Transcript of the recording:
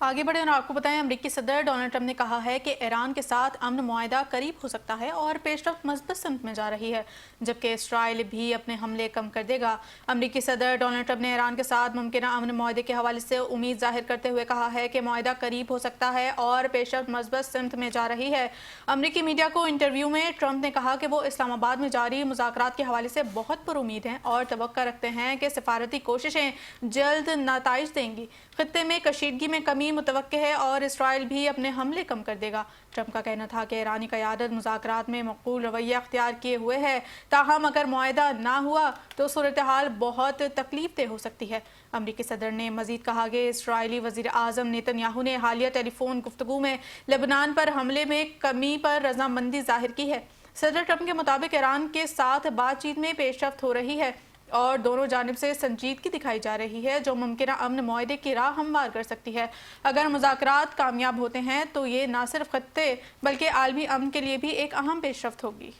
आगे बढ़े और आपको बताएं, अमेरिकी सदर डोनाल्ड ट्रंप ने कहा है कि ईरान के साथ अमन मुआहदा करीब हो सकता है और पेशरफ्त मज़बूत सिमत में जा रही है, जबकि इसराइल भी अपने हमले कम कर देगा। अमेरिकी सदर डोनाल्ड ट्रंप ने ईरान के साथ मुमकिन अमन मुआहदे के हवाले से उम्मीद जाहिर करते हुए कहा है कि मुआहदा करीब हो सकता है और पेशरफ्त मज़बूत सिमत में जा रही है। अमेरिकी मीडिया को इंटरव्यू में ट्रंप ने कहा कि वो इस्लामाबाद में जारी मुज़ाकरात के हवाले से बहुत पुरुमीद हैं और तवक्का रखते हैं कि सफारती कोशिशें जल्द नताइज देंगी। खित्ते में कशीदगी में कमी मुतवक्के है और इसराइल भी अपने हमले कम कर देगा। ट्रंप का कहना था कि ईरानी क़यादत मुज़ाकरात में मक़बूल रवैया अख्तियार किए हुए है, ताहम अगर मुआहदा ना हुआ तो सूरत हाल बहुत तकलीफ दे हो सकती है। अमरीकी सदर ने मजीद कहा कि इसराइली वज़ीर आज़म नेतन्याहू ने हालिया टेलीफोन गुफ्तगू में लेबनान पर हमले में कमी पर रजामंदी जाहिर की है। सदर ट्रंप के मुताबिक ईरान के साथ बातचीत में पेशरफ्त हो रही है और दोनों जानिब से संजीदगी दिखाई जा रही है, जो मुमकिन अमन मुआहदे की राह हमवार कर सकती है। अगर मुज़ाकरात कामयाब होते हैं तो ये न सिर्फ खत्ते बल्कि आलमी अमन के लिए भी एक अहम पेशरफ्त होगी।